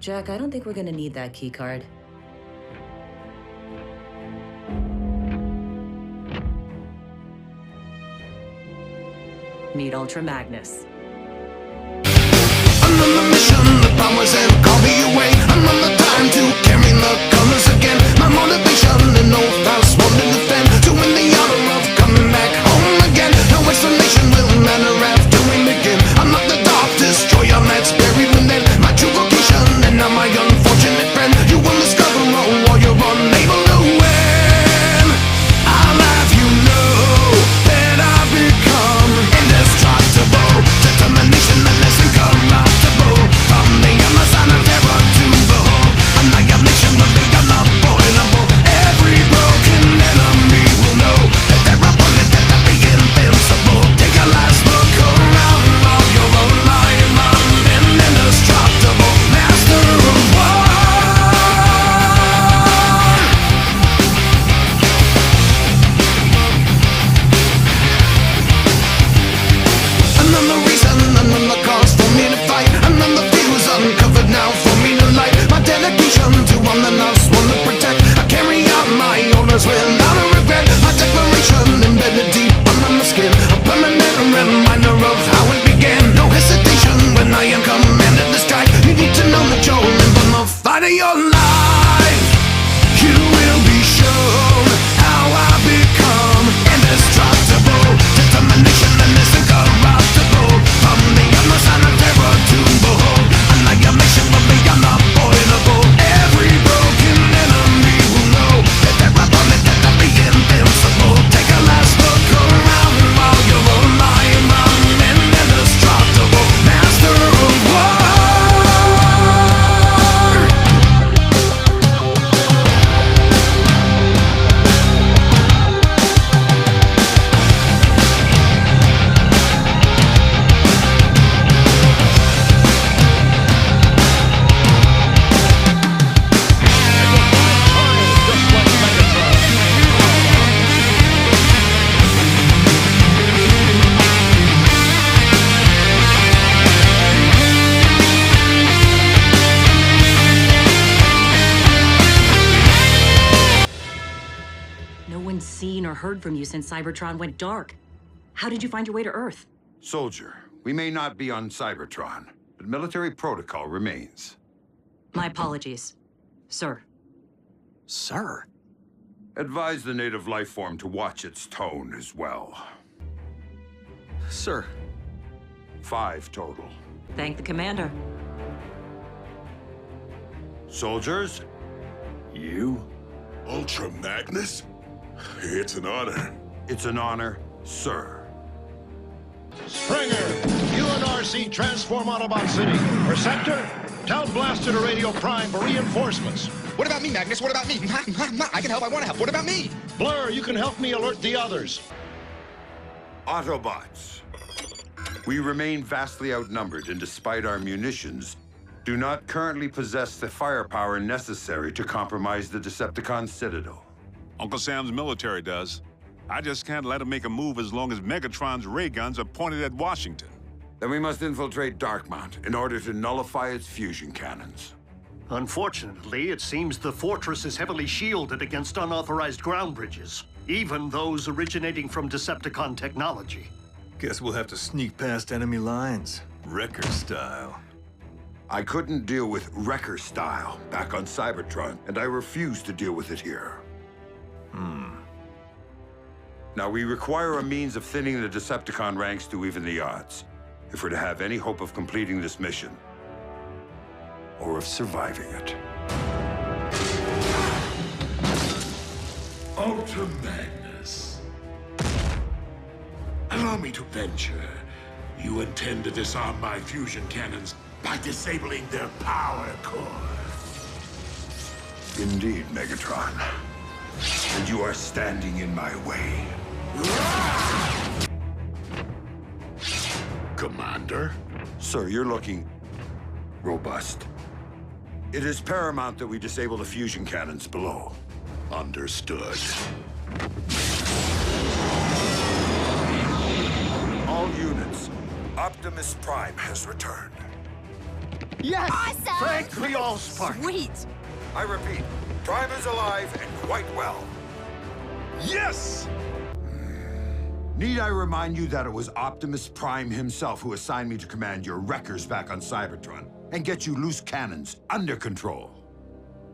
Jack, I don't think we're gonna need that keycard. Meet Ultra Magnus. I'm on the mission, the powers and call me away. I'm on the time to carry the colors again. My motivation and no past one to defend. To win the honor of coming back home again. No explanation will matter after we begin. I'm not the dark destroyer that's buried within. My true vocation and not my unfortunate friend. You will discover all while you're unable to win. I'll have you know that I've become indestructible. Determination and less incorruptible. From the other side of terror to behold. Annihilation will be unavoidable. Every broken enemy will know that they're opponent that be invincible. Take a last look around while you're alive. I'm an indestructible master of war. Another reason, another cause for me to fight. Another fuse uncovered now for me to light. My dedication to one the lost, one to protect. I carry out my orders without a regret. My declaration embedded deep under my skin. A permanent reminder of how it began. No hesitation when I am commanded to strike. You need to know that you're in the fight of your life. You will be shown how I become indestructible. Determination and is incorruptible. From the other side of terror to behold. Annihilation will be unavoidable. Every broken enemy will know that they're opponent that be invincible. Take a last look around while you're alive. I'm an indestructible master of war. No one's seen or heard from you since Cybertron went dark. How did you find your way to Earth? Soldier, we may not be on Cybertron, but military protocol remains. My apologies, sir. Sir? Advise the native life form to watch its tone as well. Sir. 5 total. Thank the commander. Soldiers? You? Ultra Magnus? It's an honor. It's an honor, sir. Springer, UNRC transform Autobot City. Perceptor, tell Blaster to Radio Prime for reinforcements. What about me, Magnus? What about me? I can help. I want to help. What about me? Blur, you can help me alert the others. Autobots. We remain vastly outnumbered, and despite our munitions, do not currently possess the firepower necessary to compromise the Decepticon Citadel. Uncle Sam's military does. I just can't let him make a move as long as Megatron's ray guns are pointed at Washington. Then we must infiltrate Darkmount in order to nullify its fusion cannons. Unfortunately, it seems the fortress is heavily shielded against unauthorized ground bridges, even those originating from Decepticon technology. Guess we'll have to sneak past enemy lines, Wrecker style. I couldn't deal with Wrecker style back on Cybertron, and I refuse to deal with it here. Now, we require a means of thinning the Decepticon ranks to even the odds, if we're to have any hope of completing this mission, or of surviving it. Ultra Magnus. Allow me to venture. You intend to disarm my fusion cannons by disabling their power core. Indeed, Megatron. And you are standing in my way. Commander? Sir, you're looking robust. It is paramount that we disable the fusion cannons below. Understood. All units, Optimus Prime has returned. Yes! Awesome! Thank the Allspark! Sweet! I repeat, Prime is alive and quite well. Yes! Need I remind you that it was Optimus Prime himself who assigned me to command your wreckers back on Cybertron and get you loose cannons under control?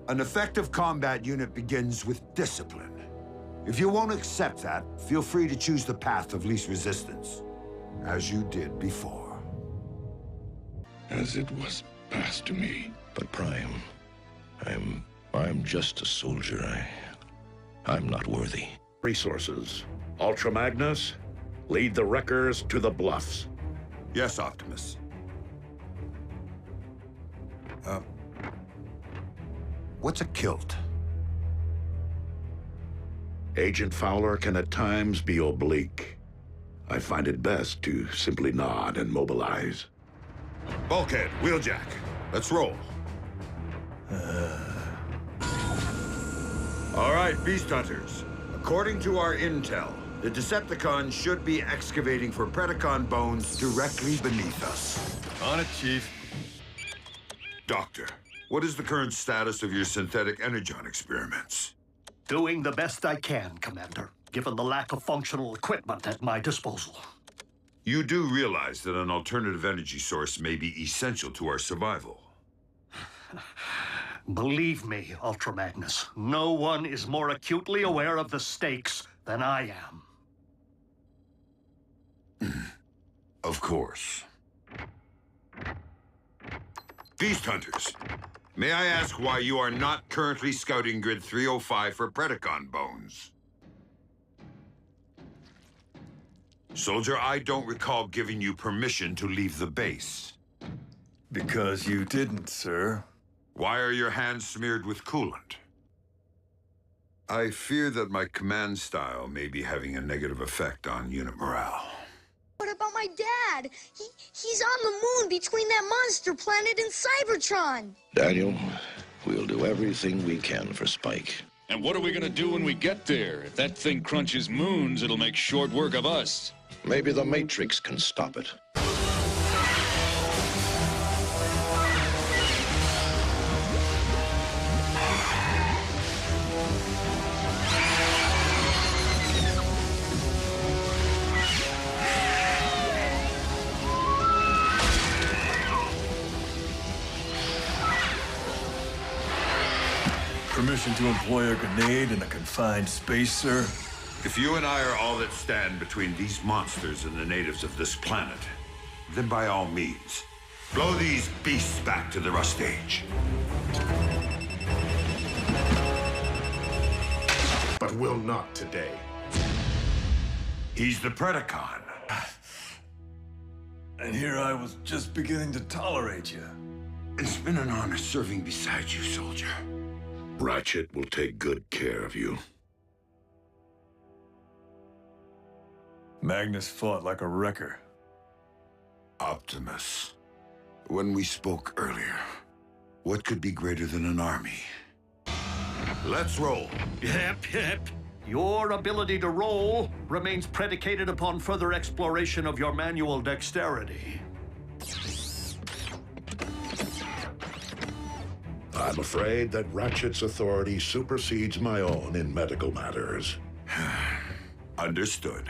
An effective combat unit begins with discipline. If you won't accept that, feel free to choose the path of least resistance, as you did before. As it was passed to me. But Prime, I'm just a soldier. I'm not worthy. Resources. Ultra Magnus, lead the wreckers to the bluffs. Yes, Optimus. What's a kilt? Agent Fowler can at times be oblique. I find it best to simply nod and mobilize. Bulkhead, wheeljack. Let's roll. All right, Beast Hunters. According to our intel, the Decepticons should be excavating for Predacon bones directly beneath us. On it, Chief. Doctor, what is the current status of your synthetic energon experiments? Doing the best I can, Commander, given the lack of functional equipment at my disposal. You do realize that an alternative energy source may be essential to our survival. Believe me, Ultra Magnus, no one is more acutely aware of the stakes than I am. Of course. Beast Hunters, may I ask why you are not currently scouting Grid 305 for Predacon bones? Soldier, I don't recall giving you permission to leave the base. Because you didn't, sir. Why are your hands smeared with coolant? I fear that my command style may be having a negative effect on unit morale. What about my dad? He's on the moon between that monster planet and Cybertron. Daniel, we'll do everything we can for Spike. And what are we gonna do when we get there? If that thing crunches moons, it'll make short work of us. Maybe the Matrix can stop it. Permission to employ a grenade in a confined space, sir? If you and I are all that stand between these monsters and the natives of this planet, then by all means, blow these beasts back to the rust age. But will not today. He's the Predacon. And here I was just beginning to tolerate you. It's been an honor serving beside you, soldier. Ratchet will take good care of you. Magnus fought like a wrecker. Optimus, when we spoke earlier, what could be greater than an army? Let's roll. Yep. Your ability to roll remains predicated upon further exploration of your manual dexterity. I'm afraid that Ratchet's authority supersedes my own in medical matters. Understood.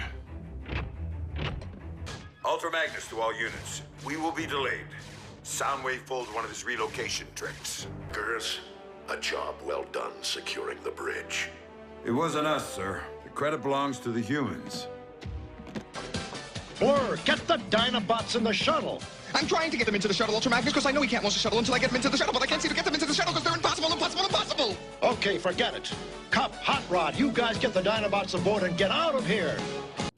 Ultra Magnus to all units. We will be delayed. Soundwave pulled one of his relocation tricks. Gers, a job well done securing the bridge. It wasn't us, sir. The credit belongs to the humans. Blur, get the Dinobots in the shuttle. I'm trying to get them into the shuttle, Ultra Magnus, because I know he can't launch the shuttle until I get them into the shuttle, but I can't seem to get them into the shuttle because they're impossible. Okay, forget it. Cop, Hot Rod, you guys get the Dinobots aboard and get out of here.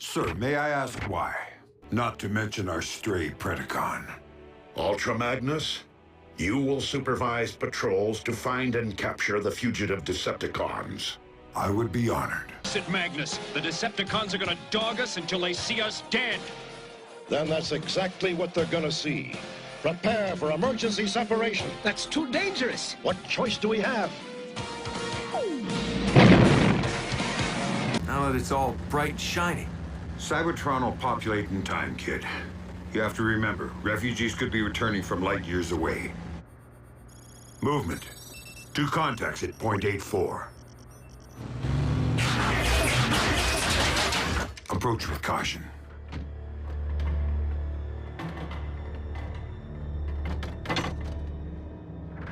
Sir, may I ask why? Not to mention our stray Predacon. Ultra Magnus, you will supervise patrols to find and capture the fugitive Decepticons. I would be honored. Sit, Magnus. The Decepticons are gonna dog us until they see us dead. Then that's exactly what they're gonna see. Prepare for emergency separation. That's too dangerous. What choice do we have? Now that it's all bright and shiny. Cybertron will populate in time, kid. You have to remember, refugees could be returning from light years away. Movement. 2 contacts at point 84. Approach with caution.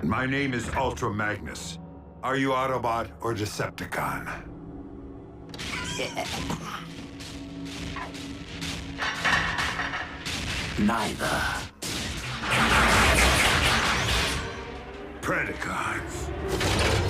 My name is Ultra Magnus. Are you Autobot or Decepticon? Neither. Predacons.